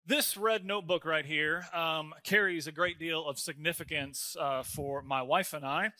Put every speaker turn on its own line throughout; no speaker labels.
This red notebook right here carries a great deal of significance for my wife and I.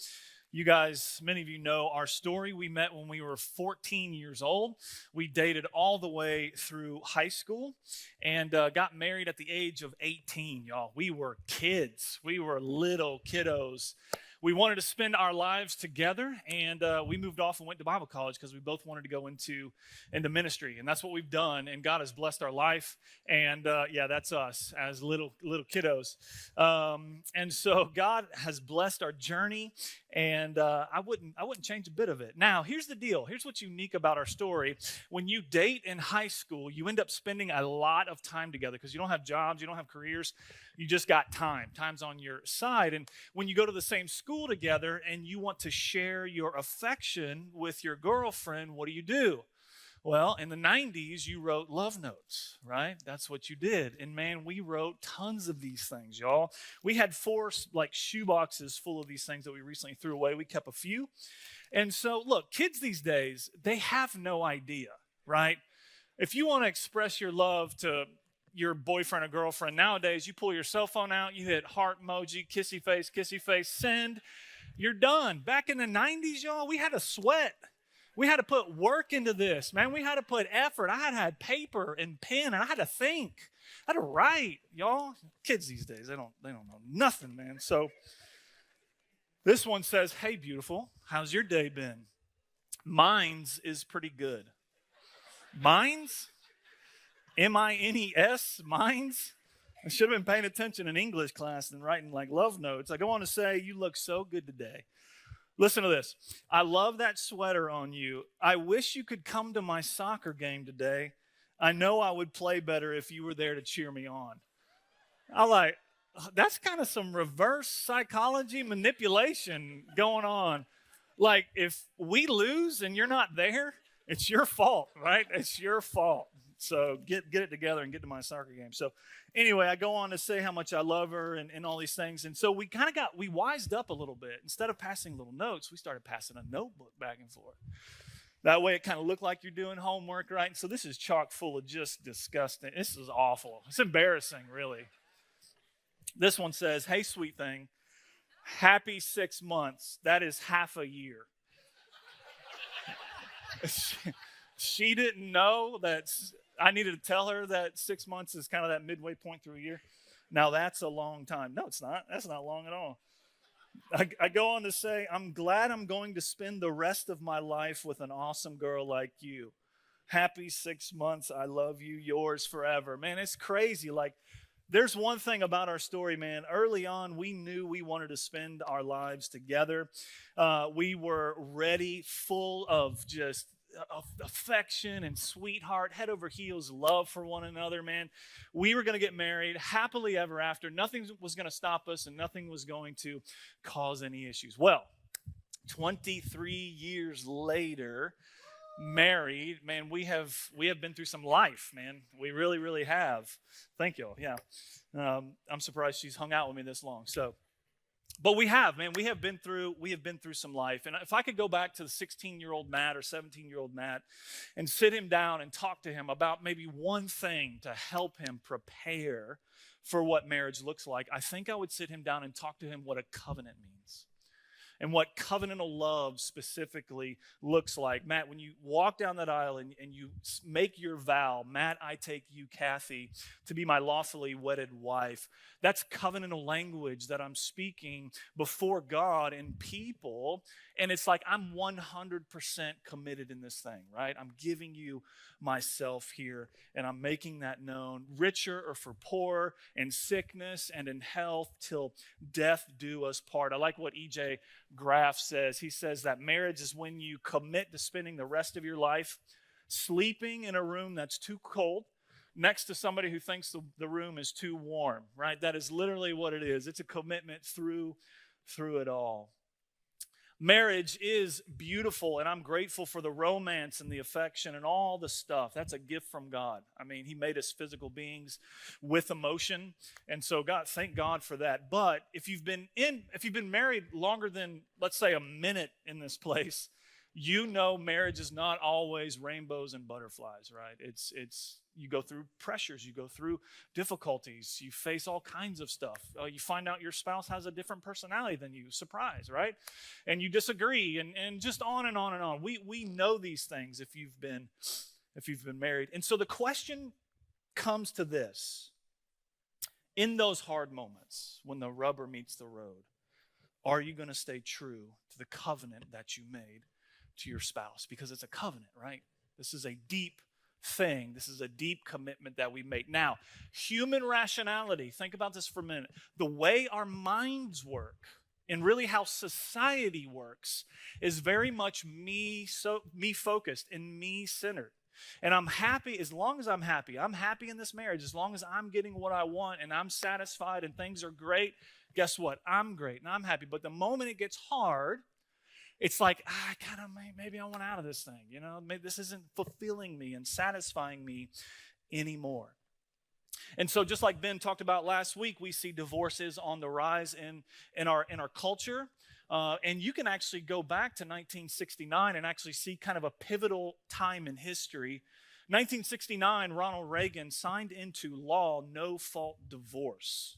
You guys, many of you know our story. We met when we were 14 years old. We dated all the way through high school and got married at the age of 18, y'all. We were kids. We were little kiddos. We wanted to spend our lives together, and we moved off and went to Bible college because we both wanted to go into ministry, and that's what we've done. And God has blessed our life, and yeah, that's us as little kiddos. And so God has blessed our journey, and I wouldn't change a bit of it. Now, here's the deal. Here's what's unique about our story. When you date in high school, you end up spending a lot of time together because you don't have jobs, you don't have careers. You just got time. Time's on your side. And when you go to the same school together and you want to share your affection with your girlfriend, what do? Well, in the 90s, you wrote love notes, right? That's what you did. And man, we wrote tons of these things, y'all. We had 4 shoe boxes full of these things that we recently threw away. We kept a few. And so, look, kids these days, they have no idea, right? If you want to express your love to your boyfriend or girlfriend nowadays, you pull your cell phone out, you hit heart emoji, kissy face, send, you're done. Back in the 90s, y'all, we had to sweat. We had to put work into this, man. We had to put effort. I had paper and pen, and I had to think. I had to write, y'all. Kids these days, they don't know nothing, man. So this one says, "Hey, beautiful, how's your day been? Mine's is pretty good." Mine's? M-I-N-E-S, mine's? I should have been paying attention in English class and writing like love notes. I go on to say, "You look so good today." Listen to this. "I love that sweater on you. I wish you could come to my soccer game today. I know I would play better if you were there to cheer me on." That's kind of some reverse psychology manipulation going on. Like, if we lose and you're not there, it's your fault, right? It's your fault. So get it together and get to my soccer game. So anyway, I go on to say how much I love her and all these things. And so we wised up a little bit. Instead of passing little notes, we started passing a notebook back and forth. That way it kind of looked like you're doing homework, right? And so this is chock full of just disgusting. This is awful. It's embarrassing, really. This one says, "Hey, sweet thing, happy 6 months. That is half a year." She didn't know that I needed to tell her that 6 months is kind of that midway point through a year. Now, that's a long time. No, it's not. That's not long at all. I go on to say, "I'm glad I'm going to spend the rest of my life with an awesome girl like you. Happy 6 months. I love you. Yours forever." Man, it's crazy. Like, there's one thing about our story, man. Early on, we knew we wanted to spend our lives together. We were ready, full of just affection and sweetheart, head over heels love for one another, man. We were going to get married happily ever after. Nothing was going to stop us, and nothing was going to cause any issues. Well, 23 years later, married, man, we have been through some life, man. We really have. Thank you. Yeah. I'm surprised she's hung out with me this long. But we have been through some life. And if I could go back to the 16-year-old Matt or 17-year-old Matt and sit him down and talk to him about maybe one thing to help him prepare for what marriage looks like, I think I would sit him down and talk to him what a covenant means and what covenantal love specifically looks like. Matt, when you walk down that aisle and you make your vow, "Matt, I take you, Kathy, to be my lawfully wedded wife," that's covenantal language that I'm speaking before God and people. And it's like I'm 100% committed in this thing, right? I'm giving you myself here, and I'm making that known, richer or for poor, in sickness and in health, till death do us part. I like what E.J. Graff says. He says that marriage is when you commit to spending the rest of your life sleeping in a room that's too cold next to somebody who thinks the room is too warm, right? That is literally what it is. It's a commitment through it all. Marriage is beautiful, and I'm grateful for the romance and the affection and all the stuff. That's a gift from God. I mean, He made us physical beings with emotion, and so thank God for that. But if you've been married longer than, let's say, a minute in this place, You know, marriage is not always rainbows and butterflies, right? It's you go through pressures, you go through difficulties, you face all kinds of stuff. You find out your spouse has a different personality than you, surprise, right? And you disagree, and just on and on and on. We know these things if you've been married. And so the question comes to this: in those hard moments when the rubber meets the road, are you going to stay true to the covenant that you made to your spouse? Because it's a covenant, right? This is a deep thing. This is a deep commitment that we make. Now, human rationality, think about this for a minute. The way our minds work and really how society works is very much me focused and me centered. And I'm happy as long as I'm happy. I'm happy in this marriage as long as I'm getting what I want and I'm satisfied and things are great. Guess what? I'm great and I'm happy. But the moment it gets hard, it's like, maybe I want out of this thing. You know, maybe this isn't fulfilling me and satisfying me anymore. And so just like Ben talked about last week, we see divorces on the rise in our culture. And you can actually go back to 1969 and actually see kind of a pivotal time in history. 1969, Ronald Reagan signed into law no-fault divorce.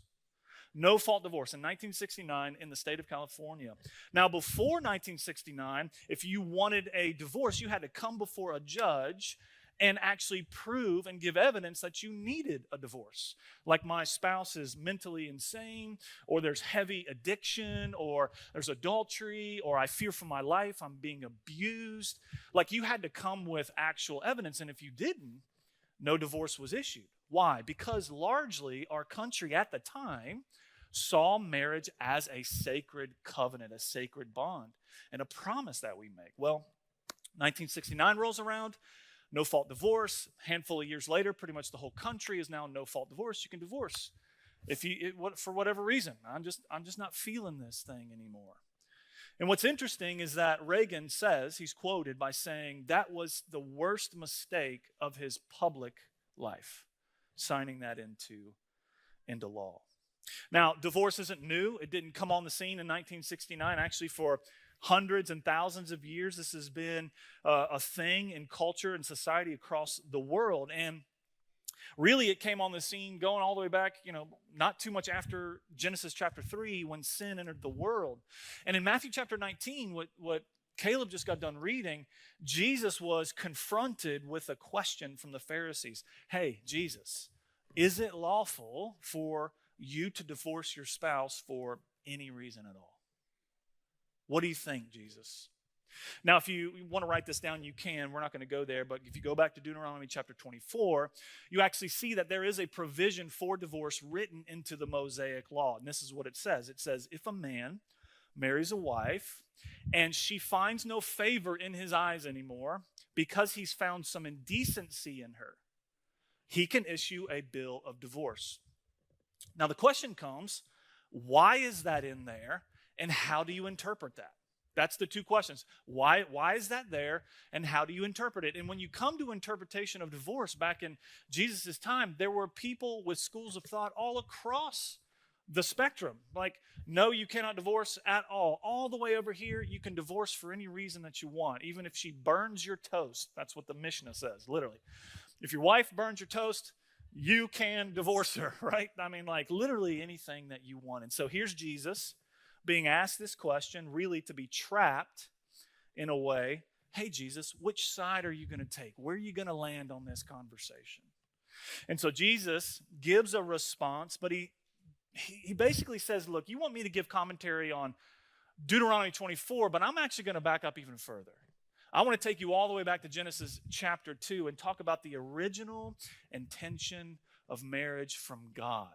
No-fault divorce in 1969 in the state of California. Now, before 1969, if you wanted a divorce, you had to come before a judge and actually prove and give evidence that you needed a divorce. Like, my spouse is mentally insane, or there's heavy addiction, or there's adultery, or I fear for my life, I'm being abused. Like, you had to come with actual evidence, and if you didn't, no divorce was issued. Why? Because largely our country at the time saw marriage as a sacred covenant, a sacred bond, and a promise that we make. Well, 1969 rolls around, no-fault divorce. A handful of years later, pretty much the whole country is now no-fault divorce. You can divorce for whatever reason. I'm just not feeling this thing anymore. And what's interesting is that Reagan says, he's quoted by saying, that was the worst mistake of his public life, signing that into law. Now, divorce isn't new. It didn't come on the scene in 1969. Actually, for hundreds and thousands of years, this has been a thing in culture and society across the world. And really, it came on the scene going all the way back, not too much after Genesis chapter 3, when sin entered the world. And in Matthew chapter 19, what Caleb just got done reading, Jesus was confronted with a question from the Pharisees. Hey, Jesus, is it lawful for you to divorce your spouse for any reason at all? What do you think, Jesus? Now, if you want to write this down, you can. We're not going to go there, but if you go back to Deuteronomy chapter 24, you actually see that there is a provision for divorce written into the Mosaic law. And this is what it says. It says, if a man marries a wife and she finds no favor in his eyes anymore because he's found some indecency in her, he can issue a bill of divorce. Now, the question comes, why is that in there, and how do you interpret that? That's the two questions. Why is that there, and how do you interpret it? And when you come to interpretation of divorce back in Jesus' time, there were people with schools of thought all across the spectrum. Like, no, you cannot divorce at all. All the way over here, you can divorce for any reason that you want, even if she burns your toast. That's what the Mishnah says, literally. If your wife burns your toast, you can divorce her, right? I mean, like, literally anything that you want. And so here's Jesus being asked this question, really to be trapped in a way. Hey, Jesus, which side are you going to take? Where are you going to land on this conversation? And so Jesus gives a response, but he basically says, look, you want me to give commentary on Deuteronomy 24, but I'm actually going to back up even further. I want to take you all the way back to Genesis chapter 2 and talk about the original intention of marriage from God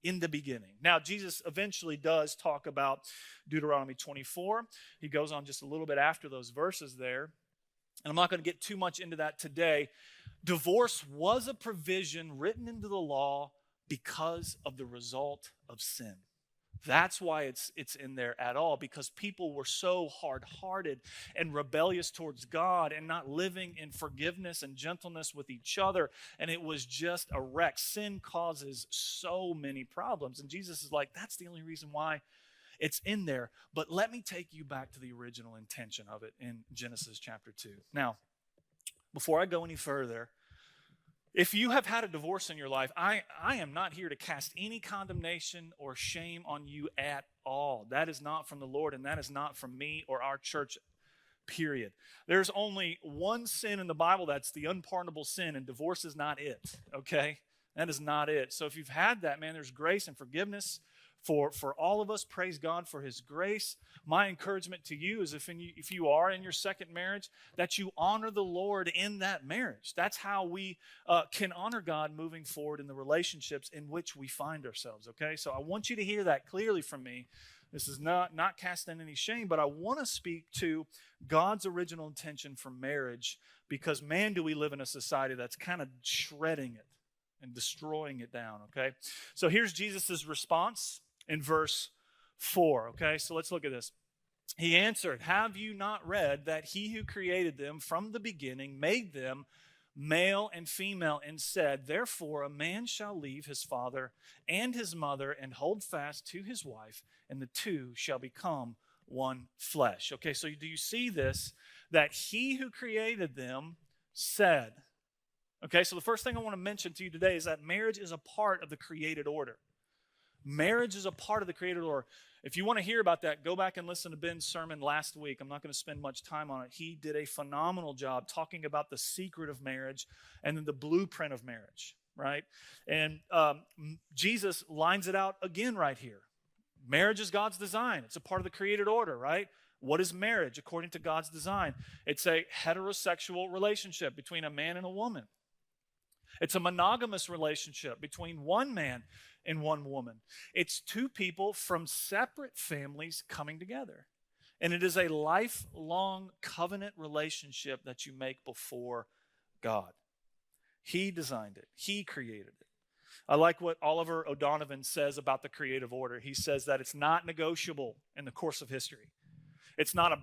in the beginning. Now, Jesus eventually does talk about Deuteronomy 24. He goes on just a little bit after those verses there. And I'm not going to get too much into that today. Divorce was a provision written into the law because of the result of sin. That's why it's in there at all, because people were so hard-hearted and rebellious towards God and not living in forgiveness and gentleness with each other. And it was just a wreck. Sin causes so many problems. And Jesus is like, that's the only reason why It's in there. But let me take you back to the original intention of it in Genesis chapter 2. Now, before I go any further, if you have had a divorce in your life, I am not here to cast any condemnation or shame on you at all. That is not from the Lord, and that is not from me or our church, period. There's only one sin in the Bible that's the unpardonable sin, and divorce is not it, okay? That is not it. So if you've had that, man, there's grace and forgiveness for all of us. Praise God for his grace. My encouragement to you is if you are in your second marriage, that you honor the Lord in that marriage. That's how we can honor God moving forward in the relationships in which we find ourselves, okay? So I want you to hear that clearly from me. This is not casting any shame, but I want to speak to God's original intention for marriage, because, man, do we live in a society that's kind of shredding it and destroying it down, okay? So here's Jesus' response in verse 4, okay? So let's look at this. He answered, "Have you not read that he who created them from the beginning made them male and female, and said, therefore a man shall leave his father and his mother and hold fast to his wife, and the two shall become one flesh." Okay, so do you see this? That he who created them said. Okay, so the first thing I want to mention to you today is that marriage is a part of the created order. Marriage is a part of the created order. If you want to hear about that, go back and listen to Ben's sermon last week. I'm not going to spend much time on it. He did a phenomenal job talking about the secret of marriage and then the blueprint of marriage, right? And Jesus lines it out again right here. Marriage is God's design. It's a part of the created order, right? What is marriage according to God's design? It's a heterosexual relationship between a man and a woman. It's a monogamous relationship between one man and one woman. It's two people from separate families coming together. And it is a lifelong covenant relationship that you make before God. He designed it. He created it. I like what Oliver O'Donovan says about the creative order. He says that it's not negotiable in the course of history. It's not a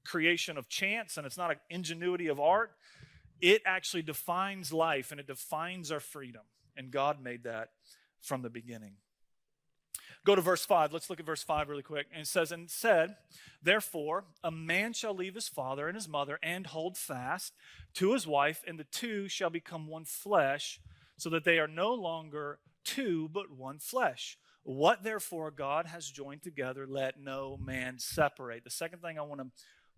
creation of chance, and it's not an ingenuity of art. It actually defines life, and it defines our freedom. And God made that from the beginning. Go to verse 5. Let's look at verse 5 really quick. And it says, "And said, therefore, a man shall leave his father and his mother and hold fast to his wife, and the two shall become one flesh, so that they are no longer two, but one flesh. What therefore God has joined together, let no man separate." The second thing I want to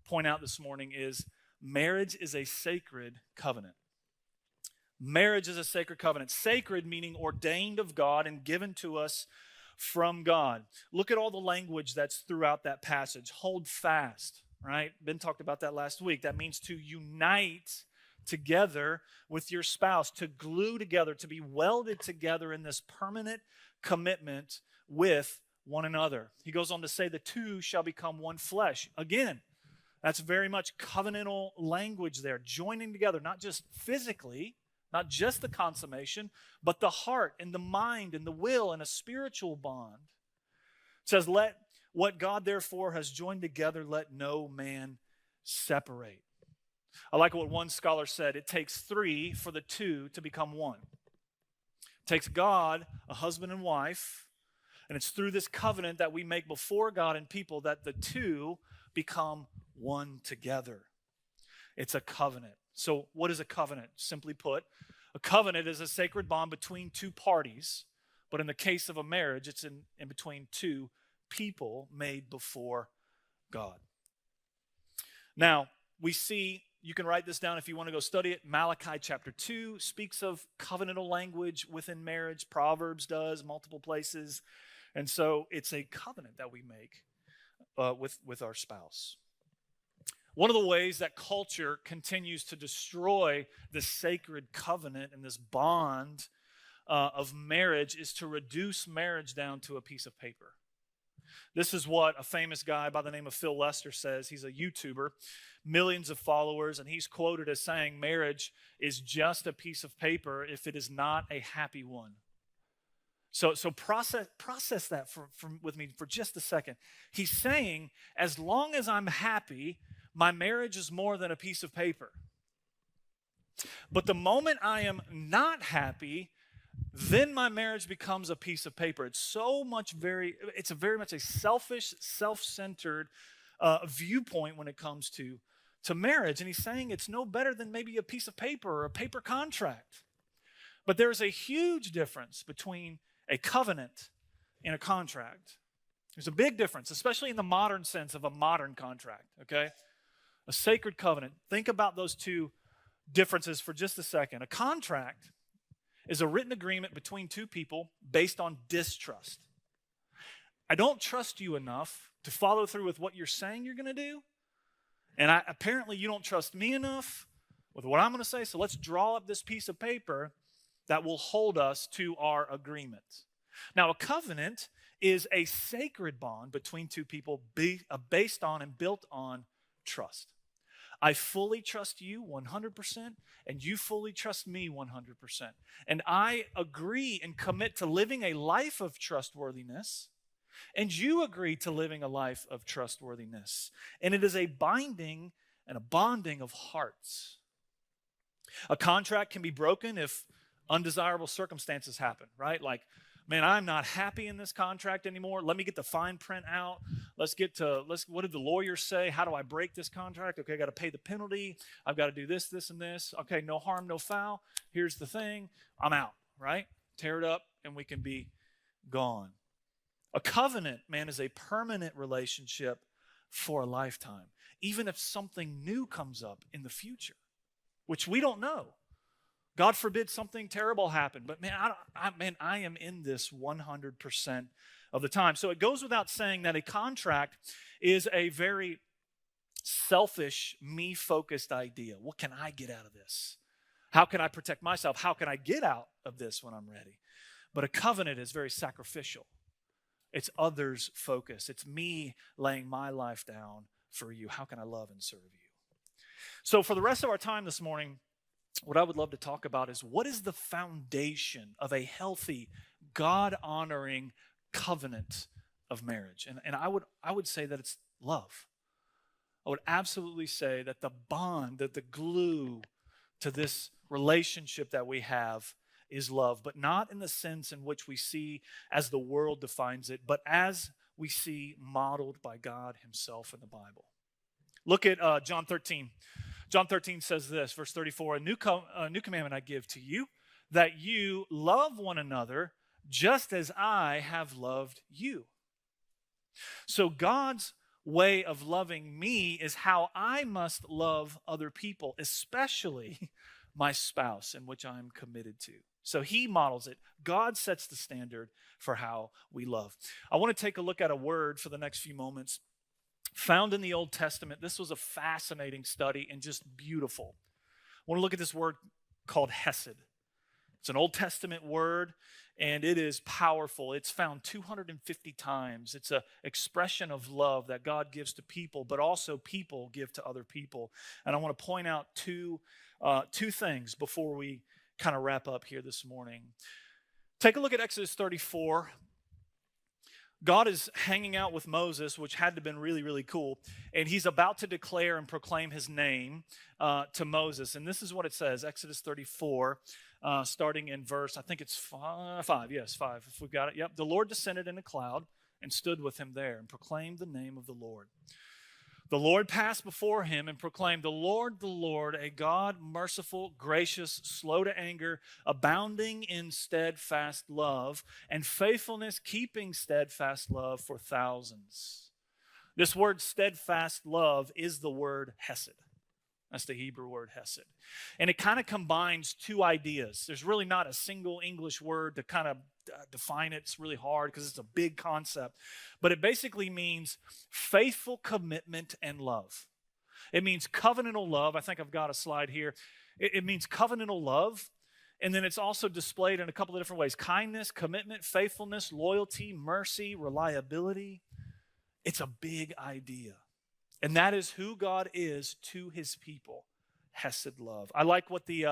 point out this morning is marriage is a sacred covenant. Marriage is a sacred covenant. Sacred meaning ordained of God and given to us from God. Look at all the language that's throughout that passage. Hold fast, right? Ben talked about that last week. That means to unite together with your spouse, to glue together, to be welded together in this permanent commitment with one another. He goes on to say the two shall become one flesh. Again, that's very much covenantal language there, joining together, not just physically, not just the consummation, but the heart and the mind and the will and a spiritual bond. It says, let what God therefore has joined together, let no man separate. I like what one scholar said. It takes three for the two to become one. It takes God, a husband and wife, and it's through this covenant that we make before God and people that the two become one together. It's a covenant. So what is a covenant? Simply put, a covenant is a sacred bond between two parties, but in the case of a marriage, it's in between two people made before God. Now, we see, you can write this down if you want to go study it, Malachi chapter 2 speaks of covenantal language within marriage. Proverbs does, multiple places. And so it's a covenant that we make with our spouse. One of the ways that culture continues to destroy the sacred covenant and this bond of marriage is to reduce marriage down to a piece of paper. This is what a famous guy by the name of Phil Lester says. He's a YouTuber, millions of followers, and he's quoted as saying marriage is just a piece of paper if it is not a happy one. So process that with me for just a second. He's saying, as long as I'm happy, my marriage is more than a piece of paper. But the moment I am not happy, then my marriage becomes a piece of paper. It's a very much a selfish, self-centered viewpoint when it comes to marriage. And he's saying it's no better than maybe a piece of paper or a paper contract. But there's a huge difference between a covenant and a contract. There's a big difference, especially in the modern sense of a modern contract, okay? A sacred covenant. Think about those two differences for just a second. A contract is a written agreement between two people based on distrust. I don't trust you enough to follow through with what you're saying you're going to do, and apparently you don't trust me enough with what I'm going to say, so let's draw up this piece of paper that will hold us to our agreement. Now, a covenant is a sacred bond between two people based on and built on trust. I fully trust you 100%, and you fully trust me 100%. And I agree and commit to living a life of trustworthiness, and you agree to living a life of trustworthiness. And it is a binding and a bonding of hearts. A contract can be broken if undesirable circumstances happen, right? Like, man, I'm not happy in this contract anymore. Let me get the fine print out. What did the lawyer say? How do I break this contract? Okay, I got to pay the penalty. I've got to do this, this, and this. Okay, no harm, no foul. Here's the thing. I'm out, right? Tear it up and we can be gone. A covenant, man, is a permanent relationship for a lifetime, even if something new comes up in the future, which we don't know. God forbid something terrible happened, but man, I am in this 100% of the time. So it goes without saying that a contract is a very selfish, me-focused idea. What can I get out of this? How can I protect myself? How can I get out of this when I'm ready? But a covenant is very sacrificial. It's others focused. It's me laying my life down for you. How can I love and serve you? So for the rest of our time this morning, what I would love to talk about is what is the foundation of a healthy, God-honoring covenant of marriage? And I would say that it's love. I would absolutely say that the bond, that the glue to this relationship that we have is love, but not in the sense in which we see as the world defines it, but as we see modeled by God himself in the Bible. Look at John 13. John 13 says this, verse 34, a new commandment I give to you, that you love one another just as I have loved you. So God's way of loving me is how I must love other people, especially my spouse, in which I'm committed to. So he models it. God sets the standard for how we love. I want to take a look at a word for the next few moments found in the Old Testament. This was a fascinating study and just beautiful. I want to look at this word called hesed. It's an Old Testament word, and it is powerful. It's found 250 times. It's an expression of love that God gives to people, but also people give to other people. And I want to point out two things before we kind of wrap up here this morning. Take a look at Exodus 34. God is hanging out with Moses, which had to have been really, really cool. And he's about to declare and proclaim his name to Moses. And this is what it says, Exodus 34, starting in verse, I think it's 5. Yes, 5, if we've got it. Yep. The Lord descended in a cloud and stood with him there and proclaimed the name of the Lord. The Lord passed before him and proclaimed, the Lord, a God merciful, gracious, slow to anger, abounding in steadfast love and faithfulness, keeping steadfast love for thousands. This word steadfast love is the word hesed. That's the Hebrew word hesed. And it kind of combines two ideas. There's really not a single English word to kind of define it. It's really hard because it's a big concept. But it basically means faithful commitment and love. It means covenantal love. I think I've got a slide here. It means covenantal love. And then it's also displayed in a couple of different ways. Kindness, commitment, faithfulness, loyalty, mercy, reliability. It's a big idea. And that is who God is to his people, hesed love. I like what the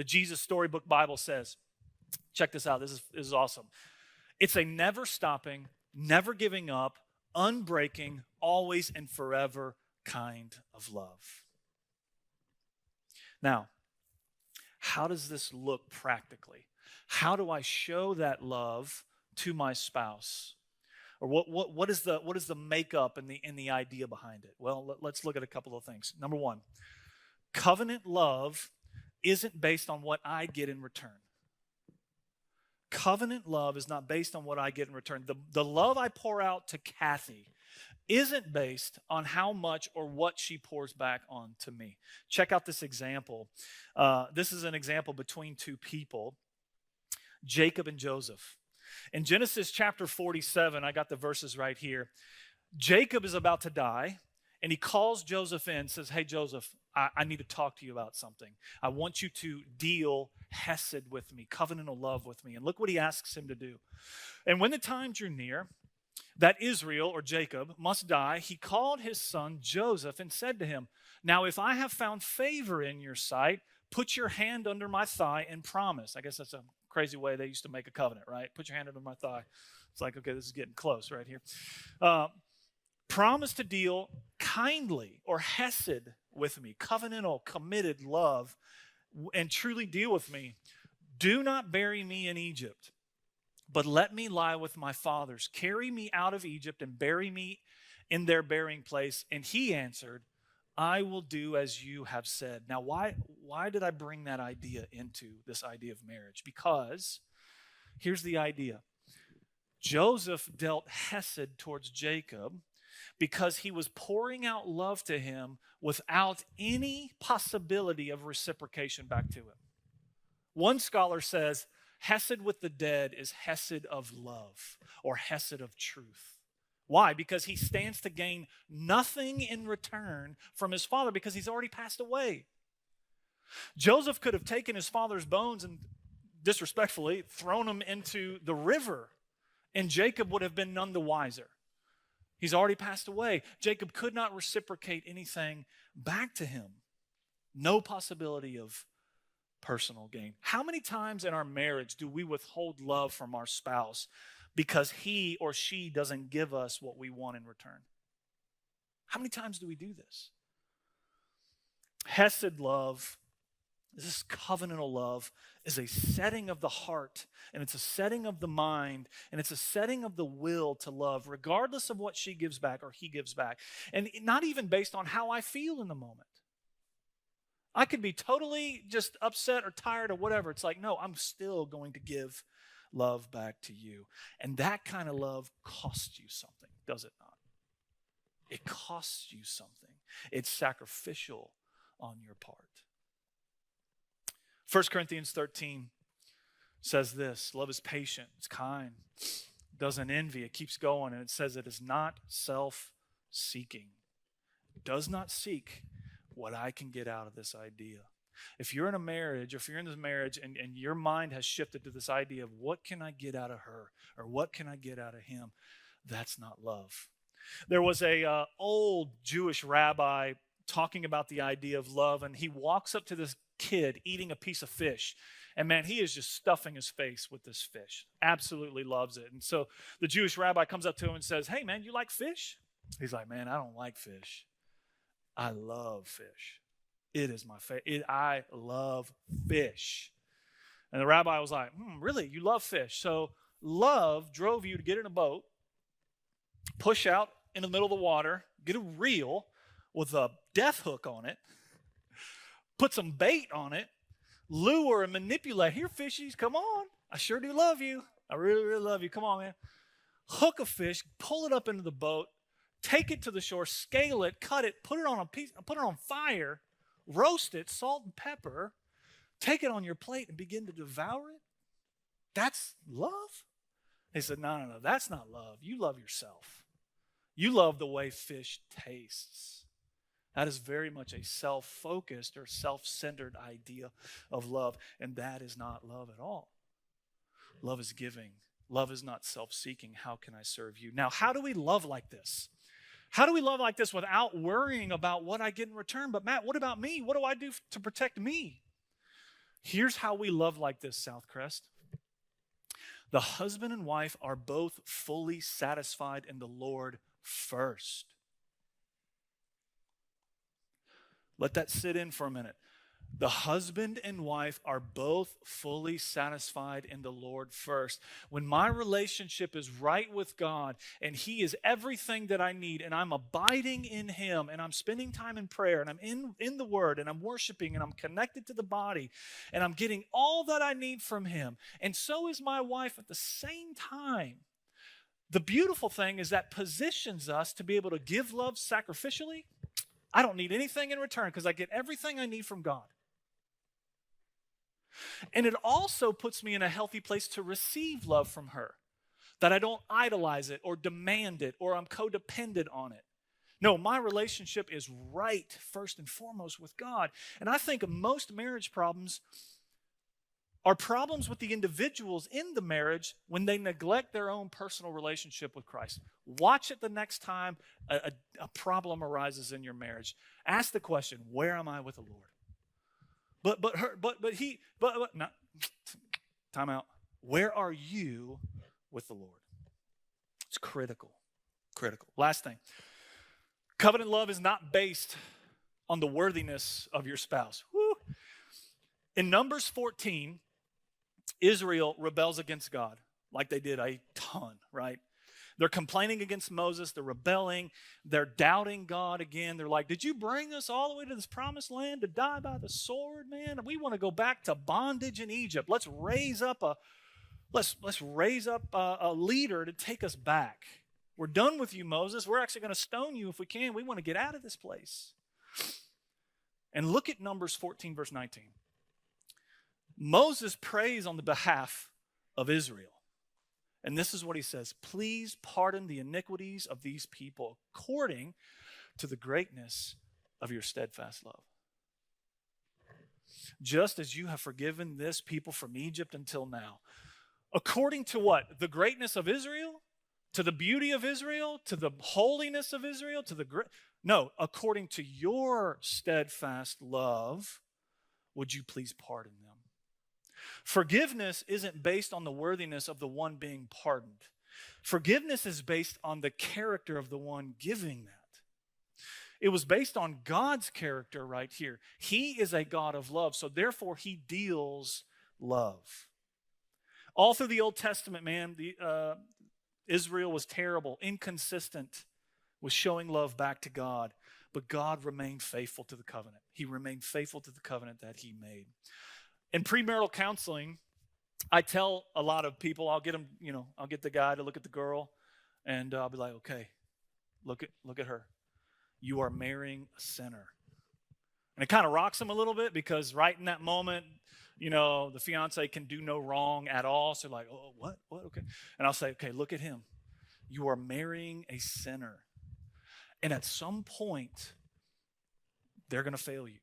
Jesus Storybook Bible says. Check this out. This is awesome. It's a never stopping, never giving up, unbreaking, always and forever kind of love. Now, how does this look practically? How do I show that love to my spouse? Or what is the makeup and the idea behind it? Well, let's look at a couple of things. Number one, covenant love isn't based on what I get in return. Covenant love is not based on what I get in return. The love I pour out to Kathy isn't based on how much or what she pours back on to me. Check out this example. This is an example between two people, Jacob and Joseph. In Genesis chapter 47, I got the verses right here. Jacob is about to die, and he calls Joseph in, says, hey, Joseph, I need to talk to you about something. I want you to deal hesed with me, covenantal love with me. And look what he asks him to do. And when the time drew near that Israel, or Jacob, must die, he called his son Joseph and said to him, now if I have found favor in your sight, put your hand under my thigh and promise. I guess that's a crazy way they used to make a covenant, right? Put your hand under my thigh. It's like, okay, this is getting close right here. Promise to deal kindly or hesed with me, covenantal, committed love, and truly deal with me. Do not bury me in Egypt, but let me lie with my fathers. Carry me out of Egypt and bury me in their burying place. And he answered, I will do as you have said. Now, why did I bring that idea into this idea of marriage? Because here's the idea. Joseph dealt hesed towards Jacob because he was pouring out love to him without any possibility of reciprocation back to him. One scholar says, hesed with the dead is hesed of love or hesed of truth. Why? Because he stands to gain nothing in return from his father because he's already passed away. Joseph could have taken his father's bones and disrespectfully thrown them into the river, and Jacob would have been none the wiser. He's already passed away. Jacob could not reciprocate anything back to him. No possibility of personal gain. How many times in our marriage do we withhold love from our spouse because he or she doesn't give us what we want in return? How many times do we do this? Hesed love, this covenantal love, is a setting of the heart, and it's a setting of the mind, and it's a setting of the will to love, regardless of what she gives back or he gives back, and not even based on how I feel in the moment. I could be totally just upset or tired or whatever. It's like, no, I'm still going to give love back to you. And that kind of love costs you something, does it not? It costs you something. It's sacrificial on your part. 1 Corinthians 13 says this, love is patient, it's kind, doesn't envy, it keeps going, and it says it is not self-seeking. It does not seek what I can get out of this idea. If you're in a marriage, if you're in this marriage and your mind has shifted to this idea of what can I get out of her or what can I get out of him, that's not love. There was a old Jewish rabbi talking about the idea of love, and he walks up to this kid eating a piece of fish, and man, he is just stuffing his face with this fish. Absolutely loves it. And so the Jewish rabbi comes up to him and says, hey man, you like fish? He's like, man, I don't like fish. I love fish. It is my favorite. I love fish. And the rabbi was like, really? You love fish? So love drove you to get in a boat, push out in the middle of the water, get a reel with a death hook on it, put some bait on it, lure and manipulate. Here, fishies, come on. I sure do love you. I really, really love you. Come on, man. Hook a fish, pull it up into the boat, take it to the shore, scale it, cut it, put it on fire, roast it, salt and pepper, take it on your plate and begin to devour it. That's love? He said, no, that's not love. You love yourself. You love the way fish tastes. That is very much a self-focused or self-centered idea of love, and that is not love at all. Love is giving. Love is not self-seeking. How can I serve you? Now, how do we love like this? How do we love like this without worrying about what I get in return? But Matt, what about me? What do I do to protect me? Here's how we love like this, SouthCrest. The husband and wife are both fully satisfied in the Lord first. Let that sit in for a minute. The husband and wife are both fully satisfied in the Lord first. When my relationship is right with God and He is everything that I need, and I'm abiding in Him, and I'm spending time in prayer, and I'm in the Word, and I'm worshiping, and I'm connected to the body, and I'm getting all that I need from Him, and so is my wife at the same time. The beautiful thing is that positions us to be able to give love sacrificially. I don't need anything in return because I get everything I need from God. And it also puts me in a healthy place to receive love from her, that I don't idolize it or demand it or I'm codependent on it. No, my relationship is right first and foremost with God. And I think most marriage problems are problems with the individuals in the marriage when they neglect their own personal relationship with Christ. Watch it the next time a problem arises in your marriage. Ask the question, where am I with the Lord? No, time out. Where are you with the Lord? It's critical. Critical. Last thing. Covenant love is not based on the worthiness of your spouse. Woo. In Numbers 14, Israel rebels against God like they did a ton, right? They're complaining against Moses. They're rebelling. They're doubting God again. They're like, did you bring us all the way to this promised land to die by the sword, man? We want to go back to bondage in Egypt. Let's raise up a leader to take us back. We're done with you, Moses. We're actually going to stone you if we can. We want to get out of this place. And look at Numbers 14, verse 19. Moses prays on the behalf of Israel. And this is what he says, please pardon the iniquities of these people according to the greatness of your steadfast love. Just as you have forgiven this people from Egypt until now. According to what? The greatness of Israel? To the beauty of Israel? To the holiness of Israel? No, according to your steadfast love, would you please pardon them? Forgiveness isn't based on the worthiness of the one being pardoned. Forgiveness is based on the character of the one giving that. It was based on God's character right here. He is a God of love, so therefore He deals love. All through the Old Testament, man, Israel was terrible, inconsistent with showing love back to God, but God remained faithful to the covenant. He remained faithful to the covenant that He made. In premarital counseling, I tell a lot of people, I'll get the guy to look at the girl, and I'll be like, okay, look at her. You are marrying a sinner. And it kind of rocks them a little bit because right in that moment, the fiance can do no wrong at all. So like, oh, what? Okay. And I'll say, okay, look at him. You are marrying a sinner. And at some point, they're going to fail you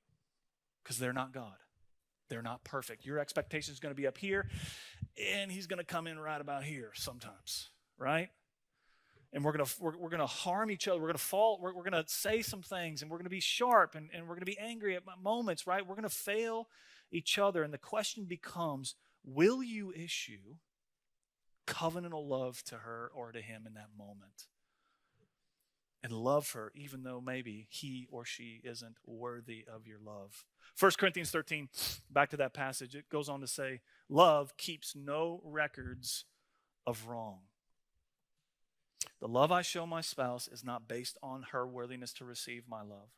because they're not God. They're not perfect. Your expectation is going to be up here, and He's going to come in right about here sometimes, right? And we're going to harm each other. We're going to fall. We're going to say some things, and we're going to be sharp, and we're going to be angry at moments, right? We're going to fail each other, and the question becomes, will you issue covenantal love to her or to him in that moment? And love her even though maybe he or she isn't worthy of your love. 1 Corinthians 13, back to that passage, it goes on to say, love keeps no records of wrong. The love I show my spouse is not based on her worthiness to receive my love,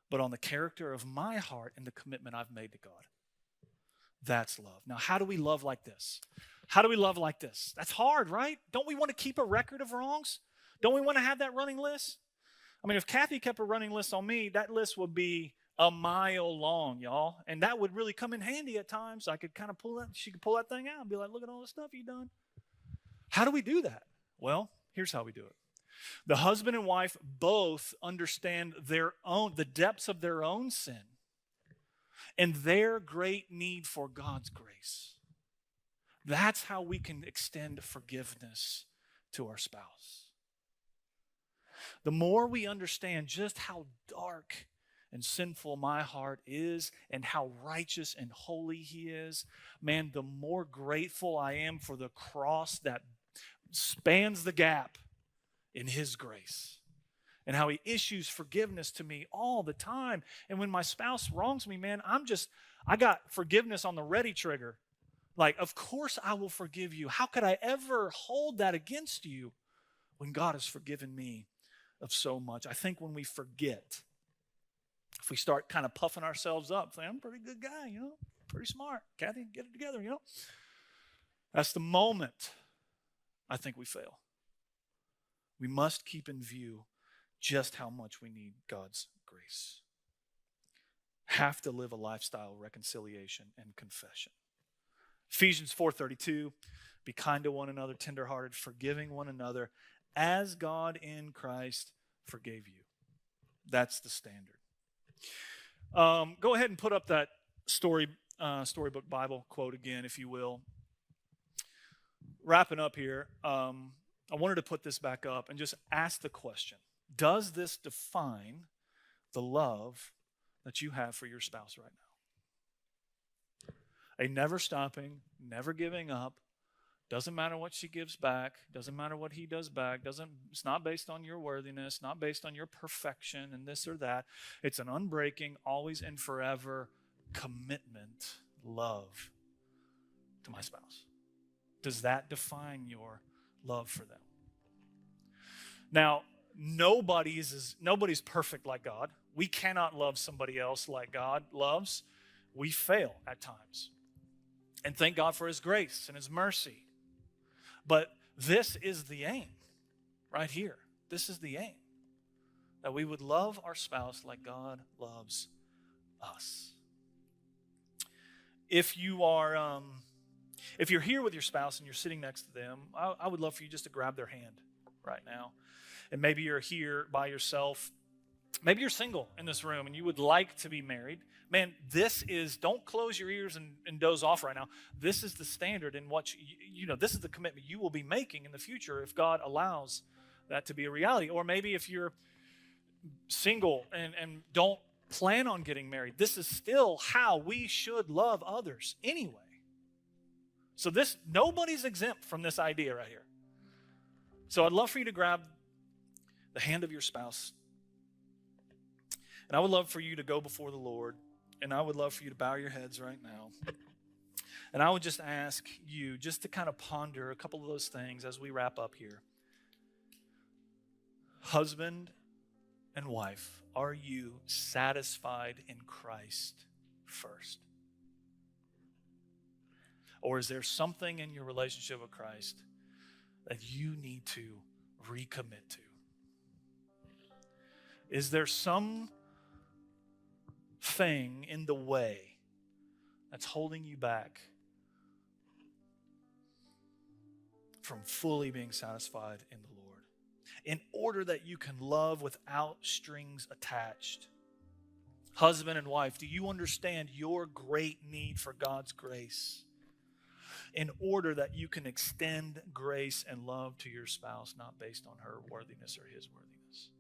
but on the character of my heart and the commitment I've made to God. That's love. Now, how do we love like this? How do we love like this? That's hard, right? Don't we want to keep a record of wrongs? Don't we want to have that running list? I mean, if Kathy kept a running list on me, that list would be a mile long, y'all. And that would really come in handy at times. I could kind of she could pull that thing out and be like, look at all the stuff you've done. How do we do that? Well, here's how we do it. The husband and wife both understand the depths of their own sin and their great need for God's grace. That's how we can extend forgiveness to our spouse. The more we understand just how dark and sinful my heart is and how righteous and holy He is, man, the more grateful I am for the cross that spans the gap in His grace. and how he issues forgiveness to me all the time. And when my spouse wrongs me, man, I got forgiveness on the ready trigger. Like, of course I will forgive you. How could I ever hold that against you when God has forgiven me of so much? I think when we forget, if we start kind of puffing ourselves up, saying, I'm a pretty good guy, pretty smart. Kathy, get it together, That's the moment I think we fail. We must keep in view just how much we need God's grace. Have to live a lifestyle of reconciliation and confession. Ephesians 4:32, be kind to one another, tenderhearted, forgiving one another, as God in Christ forgave you. That's the standard. Go ahead and put up that storybook Bible quote again, if you will. Wrapping up here, I wanted to put this back up and just ask the question, does this define the love that you have for your spouse right now? A never stopping, never giving up, doesn't matter what she gives back, doesn't matter what he does back, it's not based on your worthiness, not based on your perfection and this or that. It's an unbreaking, always and forever commitment, love to my spouse. Does that define your love for them? Now, nobody's perfect like God. We cannot love somebody else like God loves. We fail at times. And thank God for his grace and his mercy. But this is the aim right here. This is the aim. That we would love our spouse like God loves us. If you're here with your spouse and you're sitting next to them, I would love for you just to grab their hand right now. And maybe you're here by yourself. Maybe you're single in this room and you would like to be married. Man, don't close your ears and doze off right now. This is the standard in what this is the commitment you will be making in the future if God allows that to be a reality. Or maybe if you're single and don't plan on getting married, this is still how we should love others anyway. So nobody's exempt from this idea right here. So I'd love for you to grab the hand of your spouse. And I would love for you to go before the Lord. And I would love for you to bow your heads right now. And I would just ask you just to kind of ponder a couple of those things as we wrap up here. Husband and wife, are you satisfied in Christ first? Or is there something in your relationship with Christ that you need to recommit to? Is there some thing in the way that's holding you back from fully being satisfied in the Lord, in order that you can love without strings attached? Husband and wife, do you understand your great need for God's grace in order that you can extend grace and love to your spouse, not based on her worthiness or his worthiness?